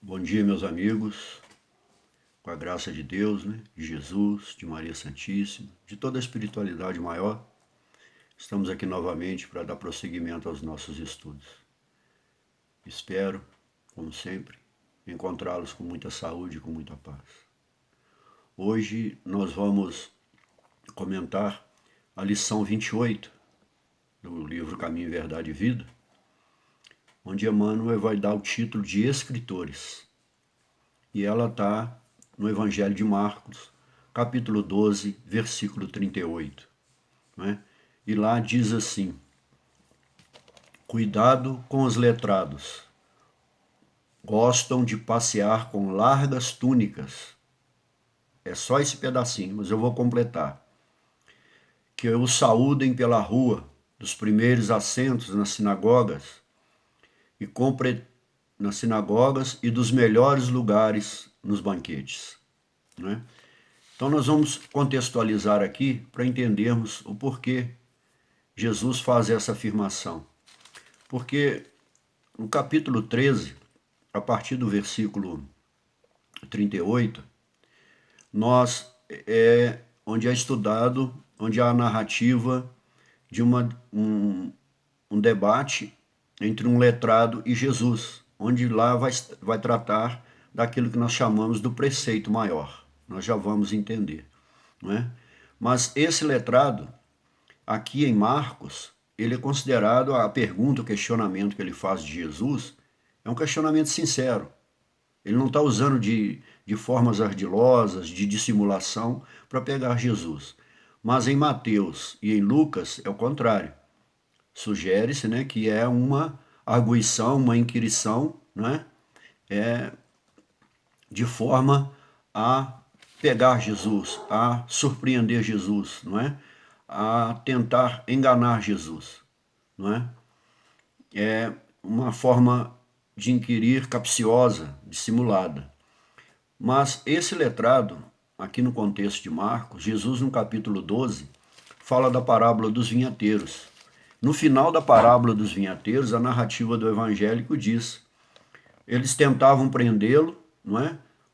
Bom dia, meus amigos, com a graça de Deus, de Jesus, de Maria Santíssima, de toda a espiritualidade maior, estamos aqui novamente para dar prosseguimento aos nossos estudos. Espero, como sempre, encontrá-los com muita saúde e com muita paz. Hoje nós vamos comentar a lição 28 do livro Caminho, Verdade e Vida, onde Emmanuel vai dar o título de Escritores. E ela está no Evangelho de Marcos, capítulo 12, versículo 38. E lá diz assim: cuidado com os letrados. Gostam de passear com largas túnicas. É só esse pedacinho, mas eu vou completar. Que os saúdem pela rua, dos primeiros assentos nas sinagogas, nas sinagogas e dos melhores lugares nos banquetes. Então nós vamos contextualizar aqui para entendermos o porquê Jesus faz essa afirmação. Porque no capítulo 13, a partir do versículo 38, onde é estudado, onde há a narrativa de um debate entre um letrado e Jesus, onde lá vai tratar daquilo que nós chamamos do preceito maior. Nós já vamos entender. Não é? Mas esse letrado, aqui em Marcos, ele é considerado, a pergunta, o questionamento que ele faz de Jesus, é um questionamento sincero. Ele não está usando de formas ardilosas, de dissimulação, para pegar Jesus. Mas em Mateus e em Lucas é o contrário. Sugere-se que é uma arguição, uma inquirição, de forma a pegar Jesus, a surpreender Jesus, a tentar enganar Jesus. É uma forma de inquirir capciosa, dissimulada. Mas esse letrado, aqui no contexto de Marcos, Jesus no capítulo 12, fala da parábola dos vinhateiros. No final da parábola dos vinhateiros, a narrativa do evangélico diz: eles tentavam prendê-lo,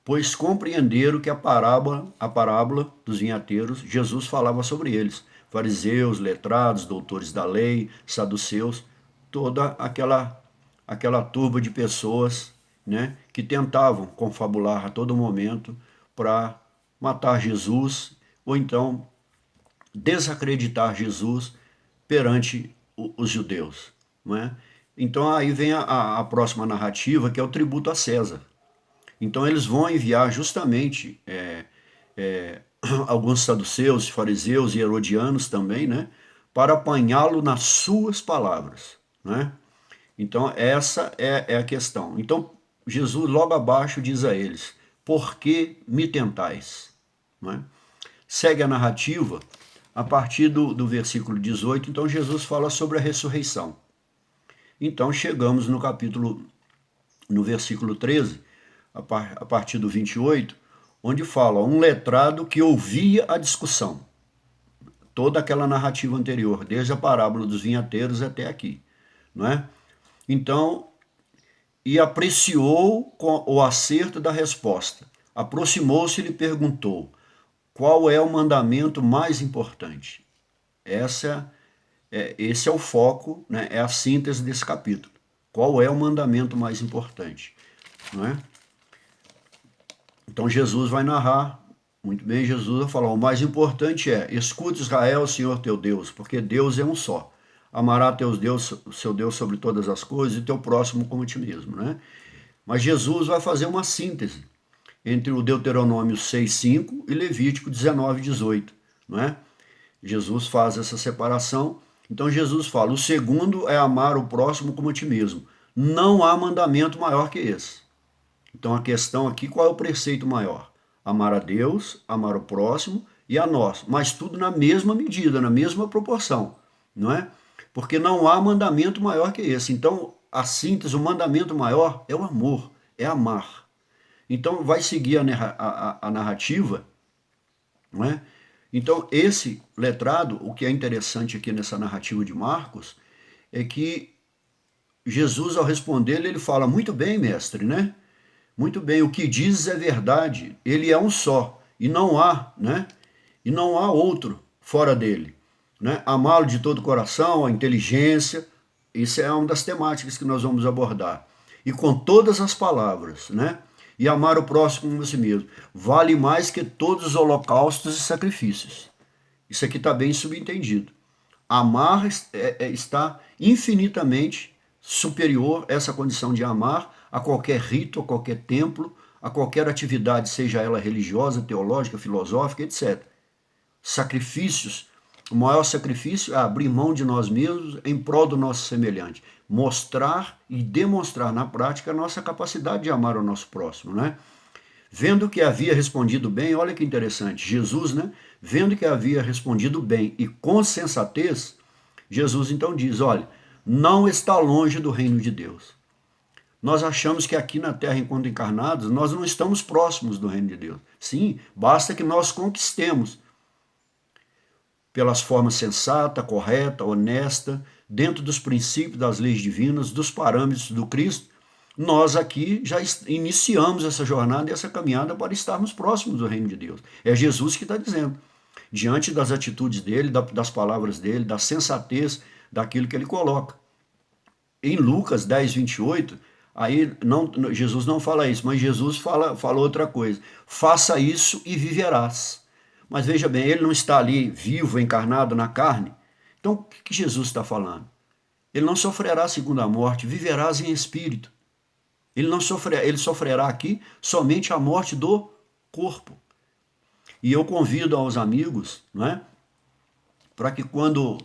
pois compreenderam que a parábola dos vinhateiros, Jesus falava sobre eles. Fariseus, letrados, doutores da lei, saduceus, toda aquela turba de pessoas que tentavam confabular a todo momento para matar Jesus ou então desacreditar Jesus perante os judeus. Então aí vem a próxima narrativa, que é o tributo a César. Então eles vão enviar justamente alguns saduceus, fariseus e herodianos também, para apanhá-lo nas suas palavras. Então essa é a questão. Então Jesus logo abaixo diz a eles: por que me tentais? Segue a narrativa a partir do versículo 18, então Jesus fala sobre a ressurreição. Então chegamos no versículo 13, a partir do 28, onde fala um letrado que ouvia a discussão. Toda aquela narrativa anterior, desde a parábola dos vinhateiros até aqui. Então, e apreciou o acerto da resposta. Aproximou-se e lhe perguntou: qual é o mandamento mais importante? Esse é o foco, é a síntese desse capítulo. Qual é o mandamento mais importante? Então Jesus vai narrar, muito bem, Jesus vai falar: o mais importante é: escute, Israel, Senhor teu Deus, porque Deus é um só. Amará teu Deus sobre todas as coisas e teu próximo como ti mesmo. Mas Jesus vai fazer uma síntese entre o Deuteronômio 6:5 e Levítico 19:18. Jesus faz essa separação. Então Jesus fala: o segundo é amar o próximo como a ti mesmo. Não há mandamento maior que esse. Então a questão aqui, qual é o preceito maior? Amar a Deus, amar o próximo e a nós, mas tudo na mesma medida, na mesma proporção, Porque não há mandamento maior que esse. Então a síntese, o mandamento maior é o amor, é amar. Então vai seguir a narrativa, Então esse letrado, o que é interessante aqui nessa narrativa de Marcos, é que Jesus, ao responder, ele fala: muito bem, mestre, Muito bem, o que dizes é verdade, ele é um só, e não há, né? E não há outro fora dele, né? Amá-lo de todo o coração, a inteligência, isso é uma das temáticas que nós vamos abordar. E com todas as palavras, né? E amar o próximo como a si mesmo. Vale mais que todos os holocaustos e sacrifícios. Isso aqui está bem subentendido. Amar está infinitamente superior a essa condição de amar a qualquer rito, a qualquer templo, a qualquer atividade, seja ela religiosa, teológica, filosófica, etc. Sacrifícios, o maior sacrifício é abrir mão de nós mesmos em prol do nosso semelhante. Mostrar e demonstrar na prática a nossa capacidade de amar o nosso próximo, né? Vendo que havia respondido bem, olha que interessante, Jesus, né? Vendo que havia respondido bem e com sensatez, Jesus então diz, olha, não está longe do reino de Deus. Nós achamos que aqui na Terra, enquanto encarnados, nós não estamos próximos do reino de Deus. Sim, basta que nós conquistemos pelas formas sensata, correta, honesta, dentro dos princípios das leis divinas, dos parâmetros do Cristo, nós aqui já iniciamos essa jornada e essa caminhada para estarmos próximos do reino de Deus. É Jesus que está dizendo. Diante das atitudes dele, das palavras dele, da sensatez daquilo que ele coloca. Em Lucas 10, 28, aí não, Jesus não fala isso, mas Jesus fala outra coisa. Faça isso e viverás. Mas veja bem, ele não está ali vivo, encarnado na carne. Então, o que Jesus está falando? Ele não sofrerá segundo a morte, viverás em espírito. Ele sofrerá aqui somente a morte do corpo. E eu convido aos amigos, não é? Para que quando,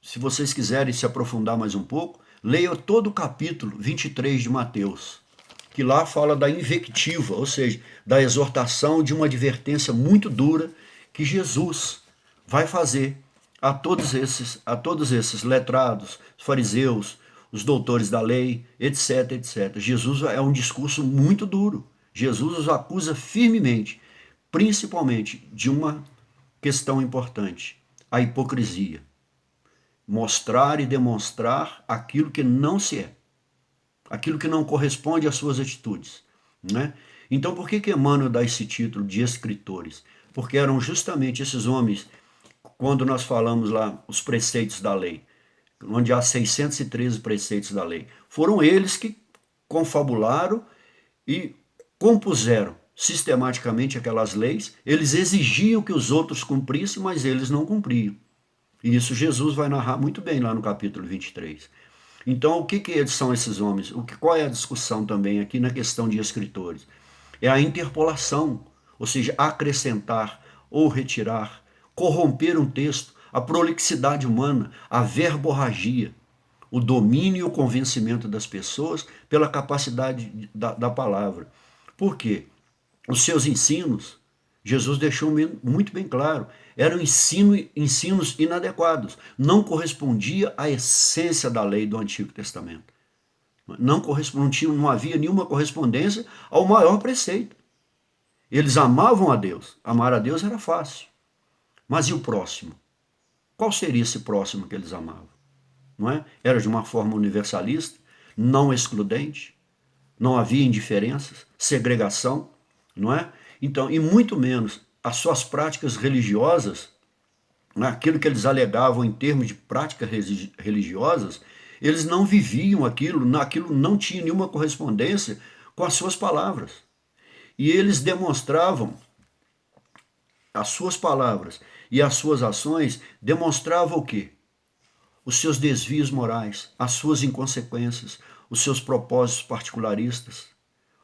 se vocês quiserem se aprofundar mais um pouco, leiam todo o capítulo 23 de Mateus, que lá fala da invectiva, ou seja, da exortação, de uma advertência muito dura que Jesus vai fazer a todos esses letrados, fariseus, os doutores da lei, etc, etc. Jesus é um discurso muito duro. Jesus os acusa firmemente, principalmente de uma questão importante, a hipocrisia. Mostrar e demonstrar aquilo que não se é, aquilo que não corresponde às suas atitudes, né? Então, por que Emmanuel dá esse título de escritores? Porque eram justamente esses homens, quando nós falamos lá os preceitos da lei, onde há 613 preceitos da lei, foram eles que confabularam e compuseram sistematicamente aquelas leis. Eles exigiam que os outros cumprissem, mas eles não cumpriam. E isso Jesus vai narrar muito bem lá no capítulo 23. Então, o que são esses homens? Qual é a discussão também aqui na questão de escritores? É a interpolação, ou seja, acrescentar ou retirar, corromper um texto, a prolixidade humana, a verborragia, o domínio e o convencimento das pessoas pela capacidade da palavra. Por quê? Os seus ensinos, Jesus deixou muito bem claro, eram ensinos inadequados, não correspondia à essência da lei do Antigo Testamento. Não havia nenhuma correspondência ao maior preceito. Eles amavam a Deus, amar a Deus era fácil. Mas e o próximo? Qual seria esse próximo que eles amavam? Não é? Era de uma forma universalista, não excludente, não havia indiferenças, segregação, não é? Então, e muito menos as suas práticas religiosas, aquilo que eles alegavam em termos de práticas religiosas, eles não viviam aquilo não tinha nenhuma correspondência com as suas palavras. E eles demonstravam, as suas palavras e as suas ações demonstravam o quê? Os seus desvios morais, as suas inconsequências, os seus propósitos particularistas,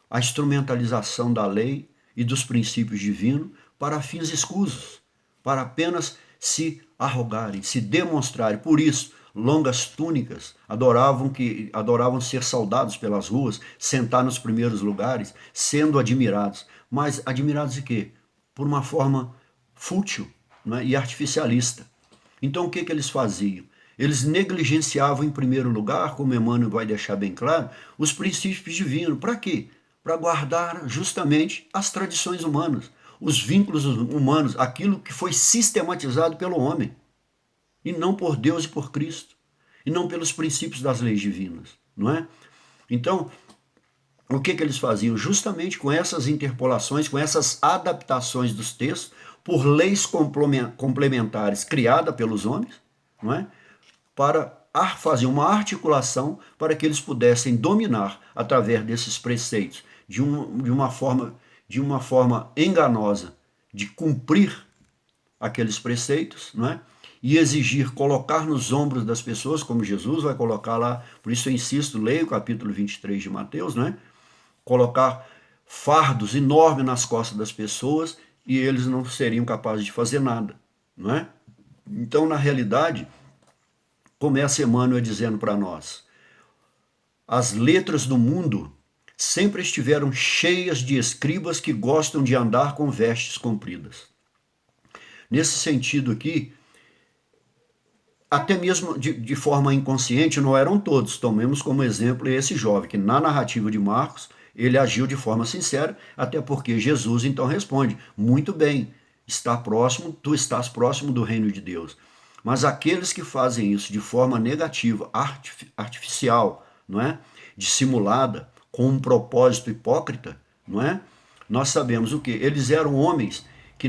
a instrumentalização da lei e dos princípios divinos para fins escusos, para apenas se arrogarem, se demonstrarem. Por isso, longas túnicas, adoravam ser saudados pelas ruas, sentar nos primeiros lugares, sendo admirados. Mas admirados de quê? Por uma forma fútil, né, e artificialista. Então o que eles faziam? Eles negligenciavam em primeiro lugar, como Emmanuel vai deixar bem claro, os princípios divinos. Para quê? Para guardar justamente as tradições humanas, os vínculos humanos, aquilo que foi sistematizado pelo homem, e não por Deus e por Cristo, e não pelos princípios das leis divinas, não é? Então, o que eles faziam? Justamente com essas interpolações, com essas adaptações dos textos, por leis complementares criadas pelos homens, não é? Para fazer uma articulação para que eles pudessem dominar, através desses preceitos, de uma forma enganosa, de cumprir aqueles preceitos, não é? E exigir, colocar nos ombros das pessoas, como Jesus vai colocar lá, por isso eu insisto, leia o capítulo 23 de Mateus, não é? Colocar fardos enormes nas costas das pessoas e eles não seriam capazes de fazer nada, não é? Então, na realidade, começa Emmanuel dizendo para nós, as letras do mundo sempre estiveram cheias de escribas que gostam de andar com vestes compridas. Nesse sentido aqui, até mesmo de forma inconsciente, não eram todos. Tomemos como exemplo esse jovem, que na narrativa de Marcos, ele agiu de forma sincera, até porque Jesus então responde, muito bem, está próximo, tu estás próximo do reino de Deus. Mas aqueles que fazem isso de forma negativa, artificial, não é? Dissimulada, com um propósito hipócrita, não é? Nós sabemos o quê? Eles eram homens que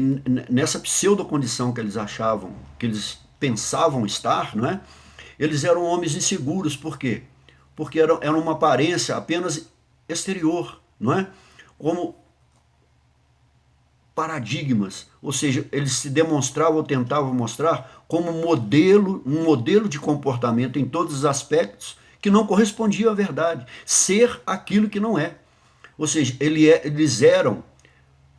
nessa pseudo-condição que eles achavam, que eles pensavam estar, não é? Eles eram homens inseguros, por quê? Porque era uma aparência apenas exterior, não é? Como paradigmas, ou seja, eles se demonstravam ou tentavam mostrar como um modelo de comportamento em todos os aspectos que não correspondia à verdade, ser aquilo que não é. Ou seja, eles eram,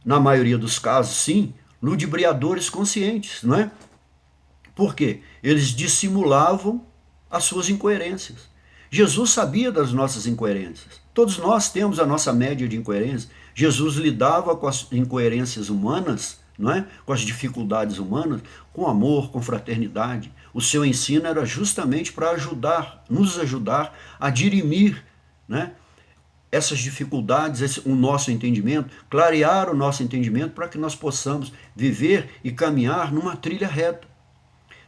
na maioria dos casos, sim, ludibriadores conscientes, não é? Por quê? Eles dissimulavam as suas incoerências. Jesus sabia das nossas incoerências. Todos nós temos a nossa média de incoerências. Jesus lidava com as incoerências humanas, não é? Com as dificuldades humanas, com amor, com fraternidade. O seu ensino era justamente para nos ajudar a dirimir, né, essas dificuldades, o nosso entendimento, clarear o nosso entendimento para que nós possamos viver e caminhar numa trilha reta,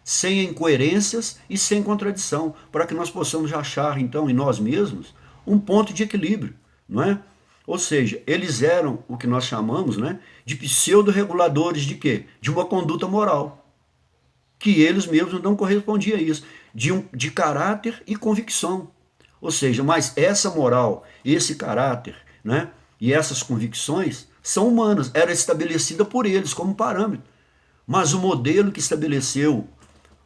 sem incoerências e sem contradição, para que nós possamos achar, então, em nós mesmos, um ponto de equilíbrio, não é? Ou seja, eles eram o que nós chamamos, né, de pseudo-reguladores de quê? De uma conduta moral, que eles mesmos não correspondiam a isso, de caráter e convicção. Ou seja, mas essa moral, esse caráter, né, e essas convicções são humanas, era estabelecida por eles como parâmetro. Mas o modelo que estabeleceu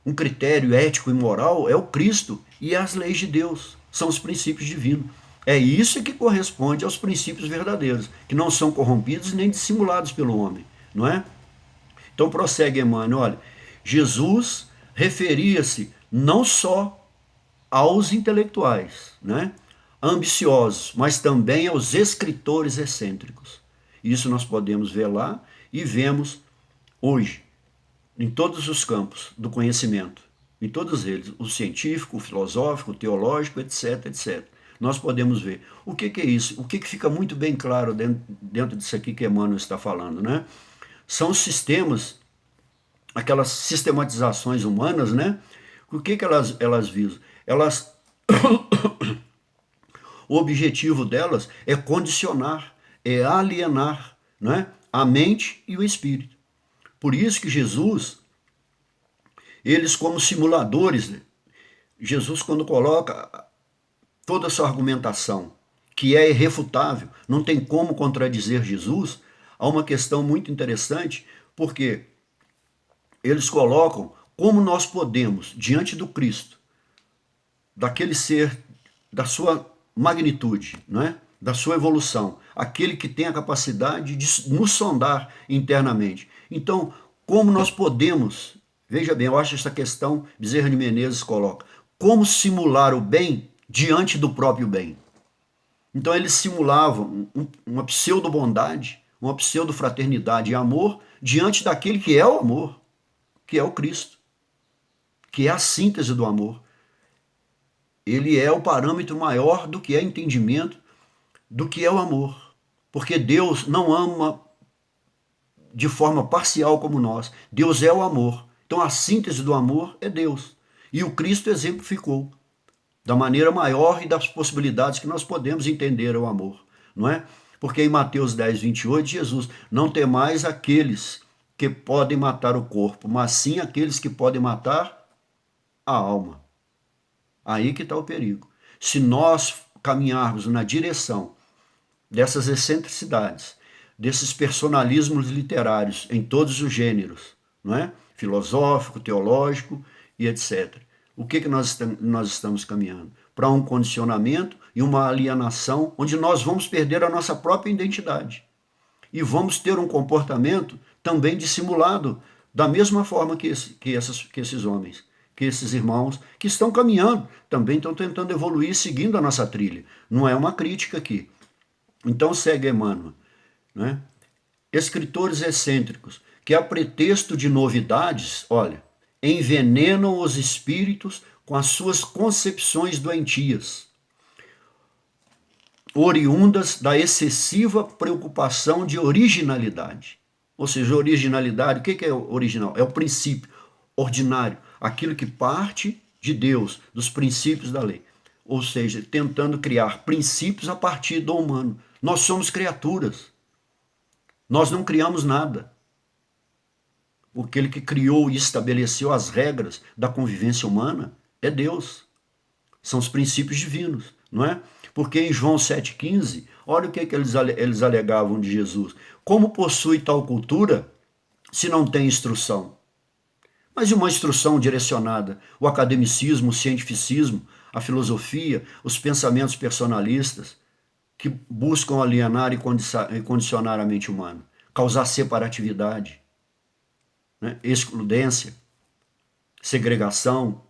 um critério ético e moral é o Cristo e as leis de Deus, são os princípios divinos. É isso que corresponde aos princípios verdadeiros, que não são corrompidos nem dissimulados pelo homem, não é? Então prossegue Emmanuel, olha, Jesus referia-se não só aos intelectuais, né, ambiciosos, mas também aos escritores excêntricos. Isso nós podemos ver lá e vemos hoje, em todos os campos do conhecimento, em todos eles, o científico, o filosófico, o teológico, etc, etc. Nós podemos ver. O que é isso? O que fica muito bem claro dentro disso aqui que Emmanuel está falando, né? São os sistemas, aquelas sistematizações humanas, né? O que elas visam? O objetivo delas é condicionar, é alienar, não é? A mente e o espírito. Por isso que Jesus, eles como simuladores, né? Jesus quando coloca toda a sua argumentação, que é irrefutável, não tem como contradizer Jesus, há uma questão muito interessante, porque eles colocam como nós podemos, diante do Cristo, daquele ser, da sua magnitude, não é? Da sua evolução, aquele que tem a capacidade de nos sondar internamente. Então, como nós podemos, veja bem, eu acho essa questão, Bezerra de Menezes coloca, como simular o bem diante do próprio bem. Então eles simulavam uma pseudo-bondade, uma pseudo-fraternidade e amor diante daquele que é o amor, que é o Cristo, que é a síntese do amor. Ele é o parâmetro maior do que é entendimento, do que é o amor. Porque Deus não ama de forma parcial como nós. Deus é o amor. Então a síntese do amor é Deus. E o Cristo exemplificou da maneira maior e das possibilidades que nós podemos entender o amor. não é? Porque em Mateus 10, 28, Jesus, não temais aqueles que podem matar o corpo, mas sim aqueles que podem matar a alma. Aí que está o perigo. Se nós caminharmos na direção dessas excentricidades, desses personalismos literários em todos os gêneros, não é? Filosófico, teológico e etc. O que nós estamos caminhando? Para um condicionamento e uma alienação onde nós vamos perder a nossa própria identidade. E vamos ter um comportamento também dissimulado, da mesma forma que esses homens, que esses irmãos que estão caminhando, também estão tentando evoluir seguindo a nossa trilha. Não é uma crítica aqui. Então segue Emmanuel, né? Escritores excêntricos que, a pretexto de novidades, olha, envenenam os espíritos com as suas concepções doentias, oriundas da excessiva preocupação de originalidade. Ou seja, originalidade, o que é original? É o princípio ordinário, aquilo que parte de Deus, dos princípios da lei. Ou seja, tentando criar princípios a partir do humano. Nós somos criaturas. Nós não criamos nada. Aquele que criou e estabeleceu as regras da convivência humana é Deus. São os princípios divinos, não é? Porque em João 7,15, olha o que eles alegavam de Jesus. Como possui tal cultura se não tem instrução? Mas uma instrução direcionada, o academicismo, o cientificismo, a filosofia, os pensamentos personalistas, que buscam alienar e condicionar a mente humana, causar separatividade, né? Excludência, segregação,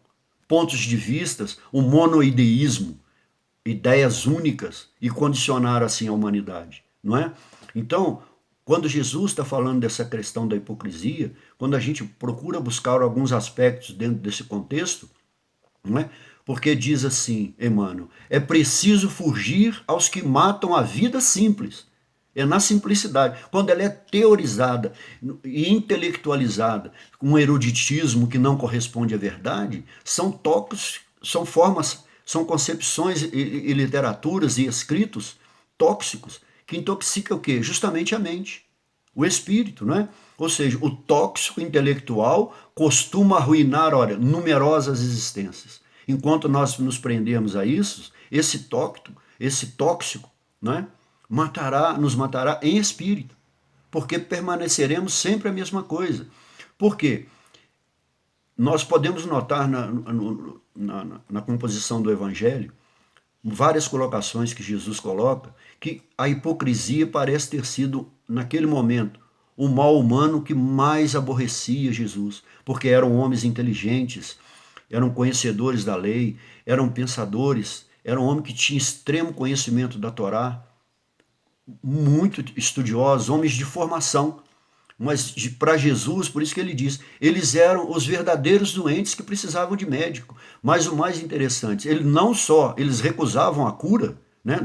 pontos de vistas, o monoideísmo, ideias únicas e condicionar assim a humanidade, não é? Então, quando Jesus está falando dessa questão da hipocrisia, quando a gente procura buscar alguns aspectos dentro desse contexto, não é? Porque diz assim, Emmanuel, é preciso fugir aos que matam a vida simples. É na simplicidade. Quando ela é teorizada e intelectualizada, com um eruditismo que não corresponde à verdade, são toques, são formas, são concepções e literaturas e escritos tóxicos que intoxicam o quê? Justamente a mente, o espírito, não é? Ou seja, o tóxico intelectual costuma arruinar, olha, numerosas existências. Enquanto nós nos prendemos a isso, esse tóxico, né, nos matará em espírito, porque permaneceremos sempre a mesma coisa. Por quê? Nós podemos notar na composição do Evangelho, várias colocações que Jesus coloca, que a hipocrisia parece ter sido, naquele momento, o mal humano que mais aborrecia Jesus, porque eram homens inteligentes, eram conhecedores da lei, eram pensadores, eram homens que tinham extremo conhecimento da Torá, muito estudiosos, homens de formação. Mas para Jesus, por isso que ele diz, eles eram os verdadeiros doentes que precisavam de médico. Mas o mais interessante, eles recusavam a cura, né,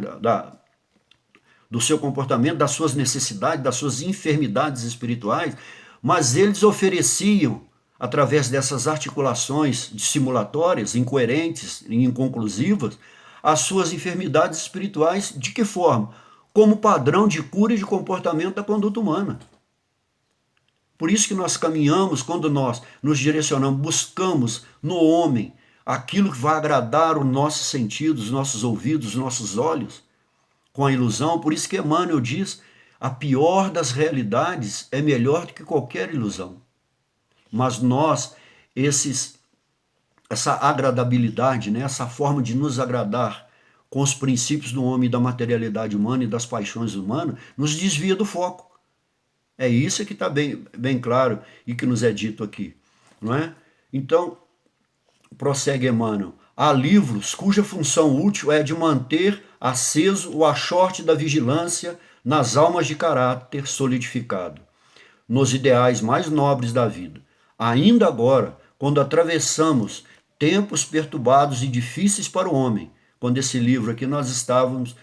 do seu comportamento, das suas necessidades, das suas enfermidades espirituais, mas eles ofereciam, através dessas articulações dissimulatórias, incoerentes e inconclusivas, as suas enfermidades espirituais. De que forma? Como padrão de cura e de comportamento da conduta humana. Por isso que nós caminhamos, quando nós nos direcionamos, buscamos no homem aquilo que vai agradar os nossos sentidos, os nossos ouvidos, os nossos olhos, com a ilusão. Por isso que Emmanuel diz, a pior das realidades é melhor do que qualquer ilusão. Mas nós, essa agradabilidade, né, essa forma de nos agradar com os princípios do homem, da materialidade humana e das paixões humanas, nos desvia do foco. É isso que está bem claro e que nos é dito aqui, não é? Então, prossegue Emmanuel, há livros cuja função útil é de manter aceso o achorte da vigilância nas almas de caráter solidificado, nos ideais mais nobres da vida. Ainda agora, quando atravessamos tempos perturbados e difíceis para o homem, quando esse livro aqui nós estávamos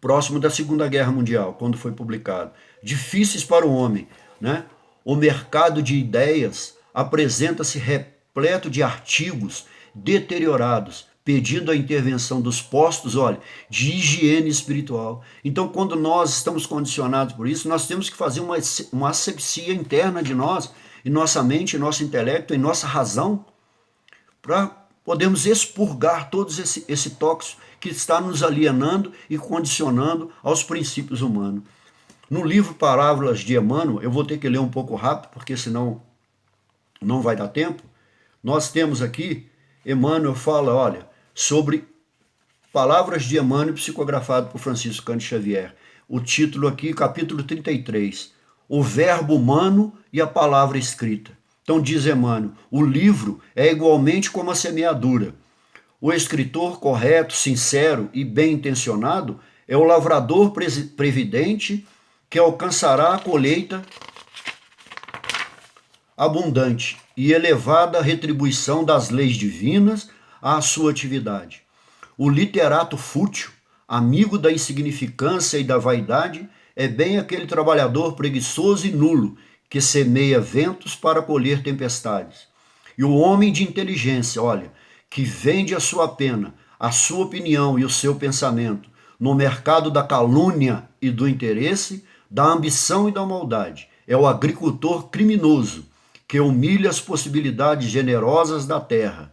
próximo da Segunda Guerra Mundial, quando foi publicado, difíceis para o homem, né? O mercado de ideias apresenta-se repleto de artigos deteriorados, pedindo a intervenção dos postos, olha, de higiene espiritual. Então, quando nós estamos condicionados por isso, nós temos que fazer uma asepsia interna de nós, em nossa mente, em nosso intelecto, em nossa razão, para podermos expurgar todos esse tóxico que está nos alienando e condicionando aos princípios humanos. No livro Parábolas de Emmanuel, eu vou ter que ler um pouco rápido, porque senão não vai dar tempo. Nós temos aqui, Emmanuel fala, olha, sobre Palavras de Emmanuel, psicografado por Francisco Cândido Xavier. O título aqui, capítulo 33, o verbo humano e a palavra escrita. Então diz Emmanuel, o livro é igualmente como a semeadura. O escritor correto, sincero e bem intencionado é o lavrador previdente que alcançará a colheita abundante e elevada retribuição das leis divinas à sua atividade. O literato fútil, amigo da insignificância e da vaidade, é bem aquele trabalhador preguiçoso e nulo que semeia ventos para colher tempestades. E o homem de inteligência, olha, que vende a sua pena, a sua opinião e o seu pensamento no mercado da calúnia e do interesse, da ambição e da maldade. É o agricultor criminoso que humilha as possibilidades generosas da terra,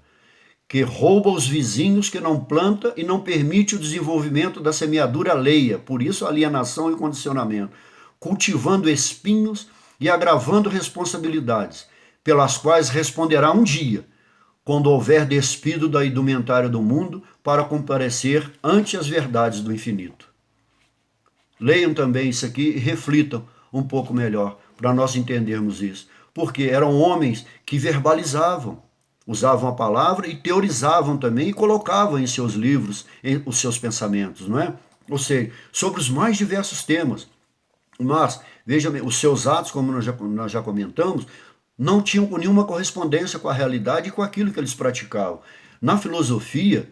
que rouba os vizinhos, que não planta e não permite o desenvolvimento da semeadura alheia, por isso alienação e condicionamento, cultivando espinhos e agravando responsabilidades, pelas quais responderá um dia, quando houver despido da indumentária do mundo para comparecer ante as verdades do infinito. Leiam também isso aqui e reflitam um pouco melhor para nós entendermos isso, porque eram homens que verbalizavam, usavam a palavra e teorizavam também e colocavam em seus livros os seus pensamentos, não é? Ou seja, sobre os mais diversos temas. Mas, veja bem, os seus atos, como nós já comentamos, não tinham nenhuma correspondência com a realidade e com aquilo que eles praticavam. Na filosofia,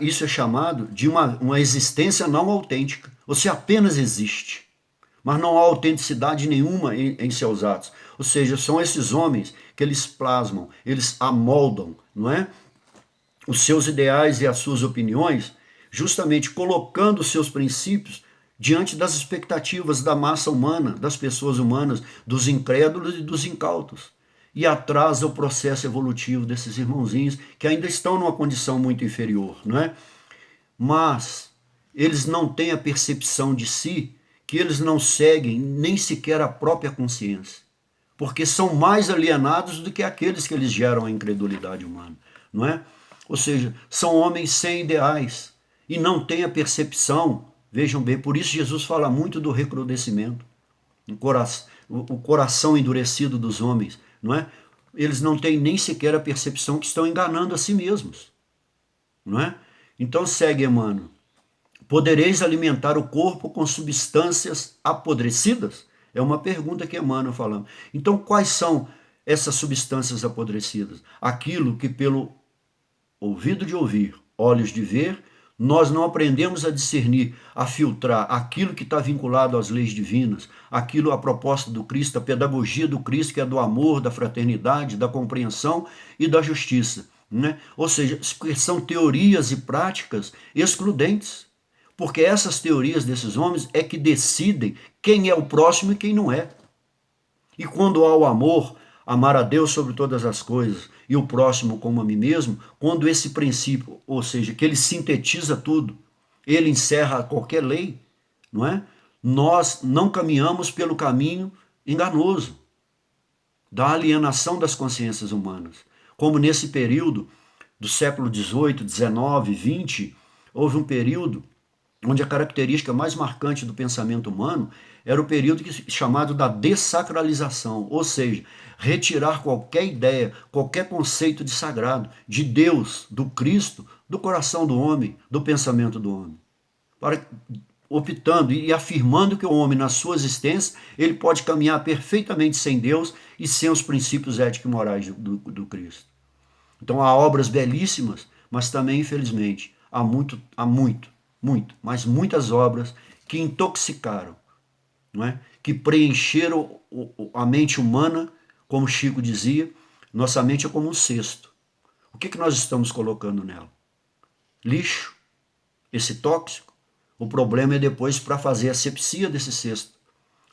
isso é chamado de uma existência não autêntica. Você apenas existe, mas não há autenticidade nenhuma em seus atos. Ou seja, são esses homens que eles plasmam, eles amoldam, não é? Os seus ideais e as suas opiniões, justamente colocando os seus princípios diante das expectativas da massa humana, das pessoas humanas, dos incrédulos e dos incautos. E atrasa o processo evolutivo desses irmãozinhos que ainda estão numa condição muito inferior, não é? Mas eles não têm a percepção de si, que eles não seguem nem sequer a própria consciência, porque são mais alienados do que aqueles que eles geram a incredulidade humana, não é? Ou seja, são homens sem ideais e não têm a percepção, vejam bem, por isso Jesus fala muito do recrudescimento, o coração endurecido dos homens, não é? Eles não têm nem sequer a percepção que estão enganando a si mesmos, não é? Então segue Emmanuel. Podereis alimentar o corpo com substâncias apodrecidas? É uma pergunta que Emmanuel falando. Então, quais são essas substâncias apodrecidas? Aquilo que pelo ouvido de ouvir, olhos de ver, nós não aprendemos a discernir, a filtrar aquilo que está vinculado às leis divinas, aquilo a proposta do Cristo, a pedagogia do Cristo, que é do amor, da fraternidade, da compreensão e da justiça, né? Ou seja, são teorias e práticas excludentes, porque essas teorias desses homens é que decidem quem é o próximo e quem não é. E quando há o amor, amar a Deus sobre todas as coisas e o próximo como a mim mesmo, quando esse princípio, ou seja, que ele sintetiza tudo, ele encerra qualquer lei, não é? Nós não caminhamos pelo caminho enganoso da alienação das consciências humanas. Como nesse período do século XVIII, XIX, XX, houve um período onde a característica mais marcante do pensamento humano era o período chamado da dessacralização, ou seja, retirar qualquer ideia, qualquer conceito de sagrado, de Deus, do Cristo, do coração do homem, do pensamento do homem. Optando e afirmando que o homem, na sua existência, ele pode caminhar perfeitamente sem Deus e sem os princípios éticos e morais do Cristo. Então há obras belíssimas, mas também, infelizmente, há muitas obras que intoxicaram, não é? Que preencheram a mente humana, como Chico dizia, nossa mente é como um cesto. O que nós estamos colocando nela? lixo, esse tóxico. O problema é depois para fazer a asepsia desse cesto,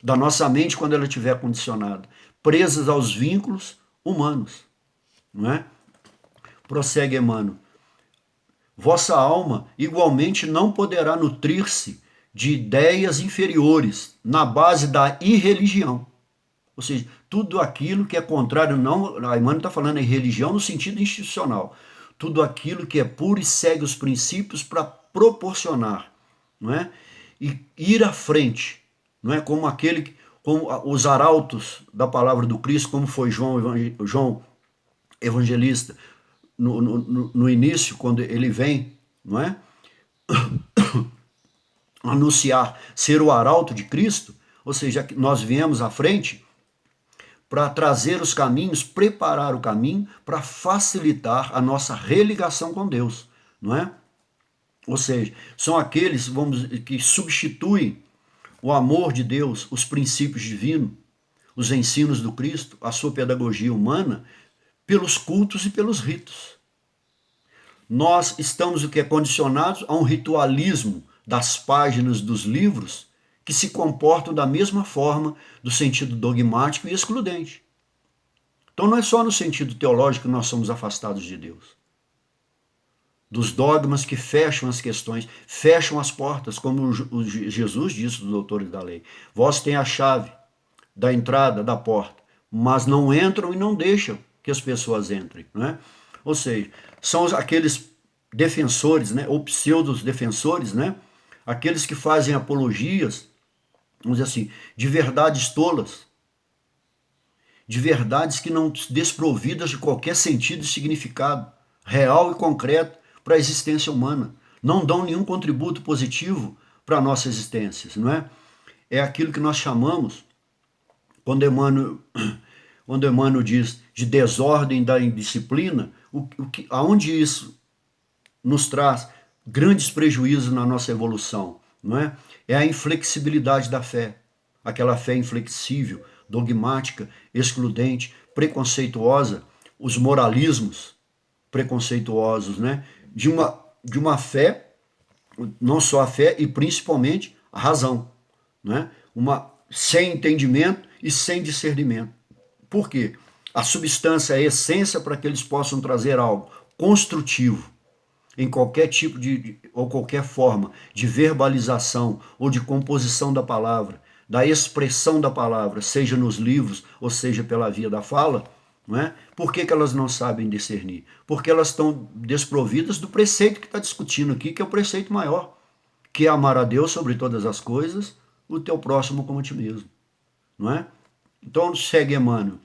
da nossa mente quando ela estiver condicionada, presas aos vínculos humanos, não é? Prossegue Emmanuel. Vossa alma igualmente não poderá nutrir-se de ideias inferiores na base da irreligião. Ou seja, tudo aquilo que é contrário, não, a Emmanuel está falando em religião no sentido institucional, tudo aquilo que é puro e segue os princípios para proporcionar, não é? E ir à frente, não é? Como os arautos da palavra do Cristo, como foi João Evangelista, no início, quando ele vem, não é? Anunciar ser o arauto de Cristo, ou seja, nós viemos à frente para trazer os caminhos, preparar o caminho para facilitar a nossa religação com Deus, não é? Ou seja, são aqueles, que substituem o amor de Deus, os princípios divinos, os ensinos do Cristo, a sua pedagogia humana, pelos cultos e pelos ritos. Nós estamos condicionados a um ritualismo das páginas dos livros que se comportam da mesma forma do sentido dogmático e excludente. Então não é só no sentido teológico que nós somos afastados de Deus. Dos dogmas que fecham as questões, fecham as portas, como Jesus disse dos doutores da lei. Vós têm a chave da entrada, da porta, mas não entram e não deixam que as pessoas entrem, não é? Ou seja, são aqueles defensores, né, ou pseudos defensores, né, aqueles que fazem apologias, vamos dizer assim, de verdades tolas, de verdades que não desprovidas de qualquer sentido e significado real e concreto para a existência humana, não dão nenhum contributo positivo para a nossa existência, não é? É aquilo que nós chamamos, quando Emmanuel diz de desordem da indisciplina, aonde isso nos traz grandes prejuízos na nossa evolução, não é? É a inflexibilidade da fé, aquela fé inflexível, dogmática, excludente, preconceituosa, os moralismos preconceituosos, né? De uma fé, não só a fé, e principalmente a razão, né? Sem entendimento e sem discernimento. Por quê? A substância é a essência para que eles possam trazer algo construtivo em qualquer tipo ou qualquer forma de verbalização ou de composição da palavra, da expressão da palavra, seja nos livros ou seja pela via da fala, não é? Por que elas não sabem discernir? Porque elas estão desprovidas do preceito que está discutindo aqui, que é o preceito maior, que é amar a Deus sobre todas as coisas, o teu próximo como a ti mesmo, não é? Então segue Emmanuel.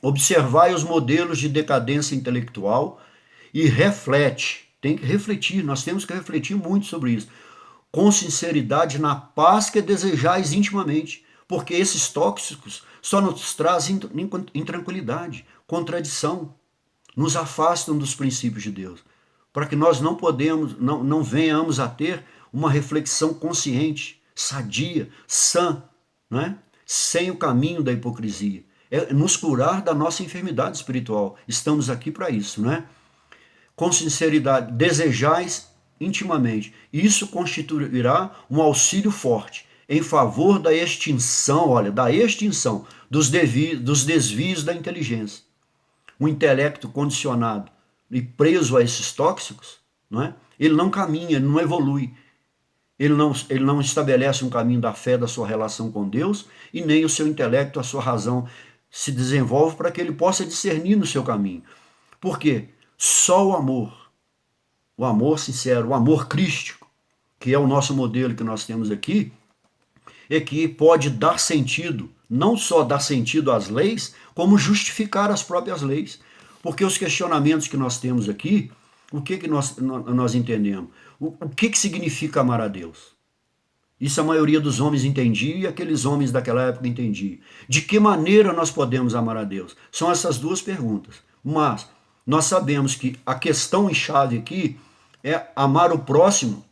Observai os modelos de decadência intelectual e reflete. Tem que refletir, nós temos que refletir muito sobre isso. Com sinceridade na paz que desejais intimamente, porque esses tóxicos só nos trazem intranquilidade, contradição, nos afastam dos princípios de Deus, para que nós não venhamos a ter uma reflexão consciente, sadia, sã, não é? Sem o caminho da hipocrisia. É nos curar da nossa enfermidade espiritual. Estamos aqui para isso, não é? Com sinceridade, desejais intimamente. Isso constituirá um auxílio forte em favor da extinção, dos desvios da inteligência. O intelecto condicionado e preso a esses tóxicos, não é? Ele não caminha, ele não evolui. Ele não estabelece um caminho da fé, da sua relação com Deus, e nem o seu intelecto, a sua razão se desenvolve para que ele possa discernir no seu caminho. Por quê? Só o amor sincero, o amor crístico, que é o nosso modelo que nós temos aqui, é que pode dar sentido, não só dar sentido às leis, como justificar as próprias leis. Porque os questionamentos que nós temos aqui, o que nós entendemos? O que significa amar a Deus? Isso a maioria dos homens entendia e aqueles homens daquela época entendiam. De que maneira nós podemos amar a Deus? São essas duas perguntas. Mas nós sabemos que a questão em chave aqui é amar o próximo,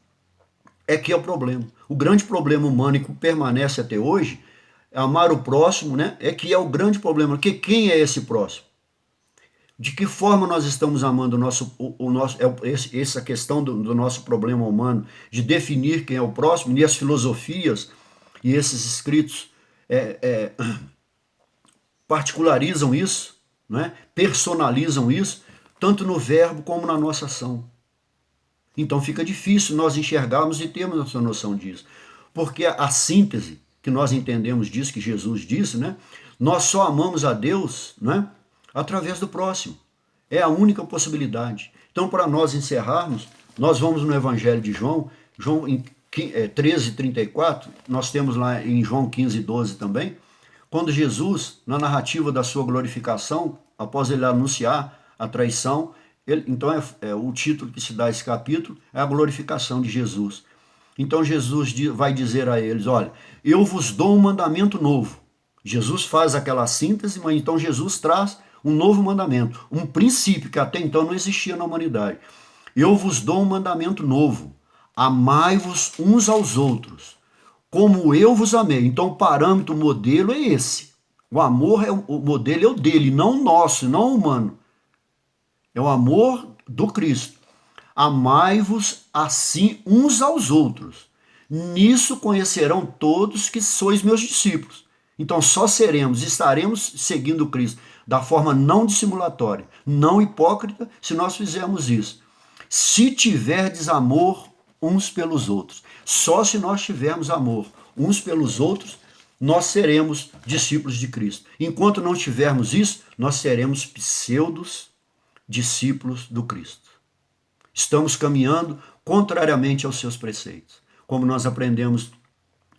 que é o problema. O grande problema humano e que permanece até hoje, amar o próximo, né, que é o grande problema. Porque quem é esse próximo? De que forma nós estamos amando essa questão do nosso problema humano, de definir quem é o próximo, e as filosofias e esses escritos particularizam isso, né? Personalizam isso, tanto no verbo como na nossa ação. Então fica difícil nós enxergarmos e termos essa noção disso. Porque a síntese que nós entendemos disso, que Jesus disse, né? Nós só amamos a Deus, né? Através do próximo. É a única possibilidade. Então, para nós encerrarmos, nós vamos no Evangelho de João, João 13:34, nós temos lá em João 15:12 também, quando Jesus, na narrativa da sua glorificação, após ele anunciar a traição, então o título que se dá a esse capítulo é a glorificação de Jesus. Então Jesus vai dizer a eles, olha, eu vos dou um mandamento novo. Jesus faz aquela síntese, mas então Jesus traz um novo mandamento, um princípio que até então não existia na humanidade. Eu vos dou um mandamento novo, amai-vos uns aos outros, como eu vos amei. Então o parâmetro, o modelo é esse. O amor, o modelo é o dele, não o nosso, não o humano. É o amor do Cristo. Amai-vos assim uns aos outros. Nisso conhecerão todos que sois meus discípulos. Então só estaremos seguindo Cristo da forma não dissimulatória, não hipócrita, se nós fizermos isso. Se tiverdes amor uns pelos outros. Só se nós tivermos amor uns pelos outros, nós seremos discípulos de Cristo. Enquanto não tivermos isso, nós seremos pseudos discípulos do Cristo. Estamos caminhando contrariamente aos seus preceitos. Como nós aprendemos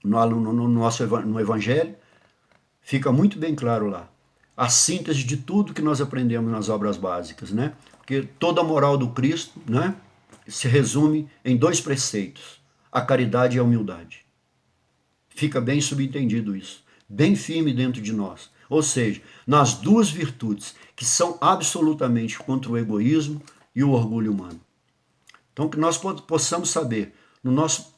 no Evangelho, fica muito bem claro lá. A síntese de tudo que nós aprendemos nas obras básicas, né? Porque toda a moral do Cristo, né, se resume em 2 preceitos: a caridade e a humildade. Fica bem subentendido isso, bem firme dentro de nós. Ou seja, nas 2 virtudes que são absolutamente contra o egoísmo e o orgulho humano. Então que nós possamos saber,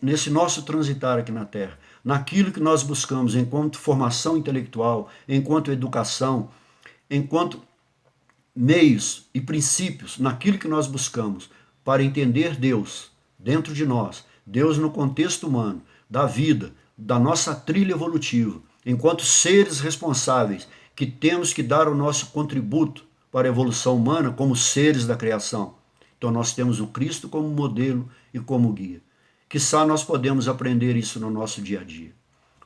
nesse nosso transitar aqui na Terra, naquilo que nós buscamos enquanto formação intelectual, enquanto educação, enquanto meios e princípios, naquilo que nós buscamos para entender Deus dentro de nós, Deus no contexto humano, da vida, da nossa trilha evolutiva, enquanto seres responsáveis que temos que dar o nosso contributo para a evolução humana como seres da criação. Então nós temos o Cristo como modelo e como guia. Quiçá nós podemos aprender isso no nosso dia a dia.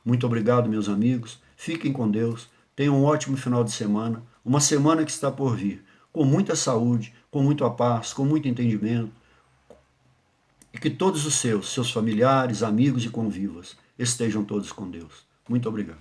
Muito obrigado, meus amigos. Fiquem com Deus. Tenham um ótimo final de semana. Uma semana que está por vir. Com muita saúde, com muita paz, com muito entendimento. E que todos os seus familiares, amigos e convivas, estejam todos com Deus. Muito obrigado.